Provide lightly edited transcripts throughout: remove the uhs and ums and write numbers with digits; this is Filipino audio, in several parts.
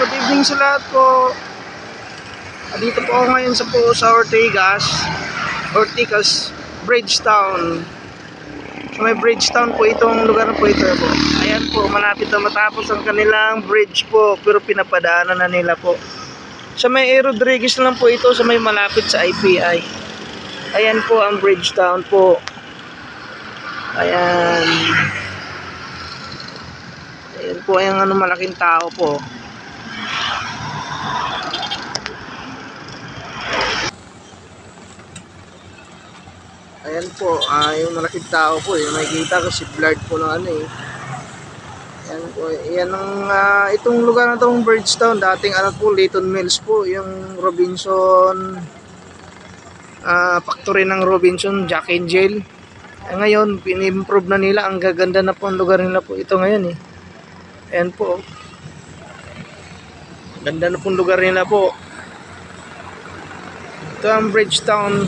good evening sa lahat po. Dito po ako ngayon sa Ortigas, Bridgetown. So may Bridgetown po itong lugar po ito po. Ayan po, malapit na matapos ang kanilang bridge po, pero pinapadaanan na nila po. Sa may Rodriguez lang po ito, sa may malapit sa IPI. Ayan po ang Bridgetown po. Ayan. Ayan po ang malaking tao po. Ayan po, yung malaking tao po, yung makikita ko si blurred po ng ano eh. Ayan po, yan ang itong lugar na itong Bridgetown, dating ano po, Leighton Mills po, yung Robinson factory ng Robinson, Jack and Jill. Ngayon, pin-improve na nila, ang gaganda na po ang lugar nila po ito ngayon eh. Ayan po, ganda na po ang lugar nila po. Ito ang Bridgetown.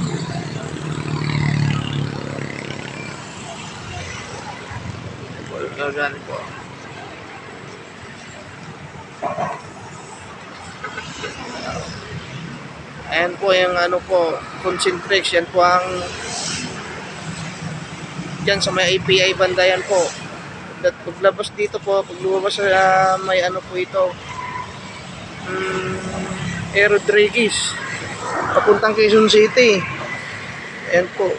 Gagani po. Ayan po yung ano po, concentration po ang dyan sa may API banda yan po. Paglabas dito po, pag lumabas sa may ano po ito, Rodriguez, papuntang Quezon City. Ayan po.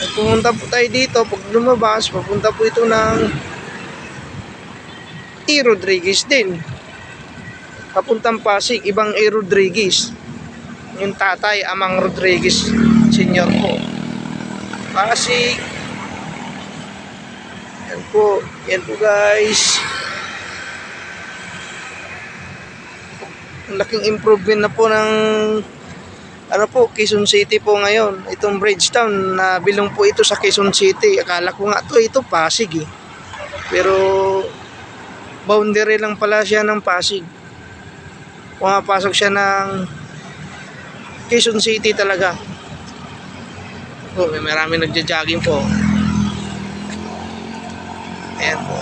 Pag pumunta po tayo dito, pag lumabas, papunta po ito ng Rodriguez din. Papuntang Pasig, ibang Rodriguez. Yung tatay, Amang Rodriguez Senior po. Pasig. Yan po guys. Ang laking improvement na po ng ano po, Quezon City po ngayon. Itong Bridgetown, na bilong po ito sa Quezon City. Akala ko nga ito Pasig eh. Pero boundary lang pala siya ng Pasig. Pumapasok siya ng Quezon City talaga. May marami nagja-jogging po. Ayan po.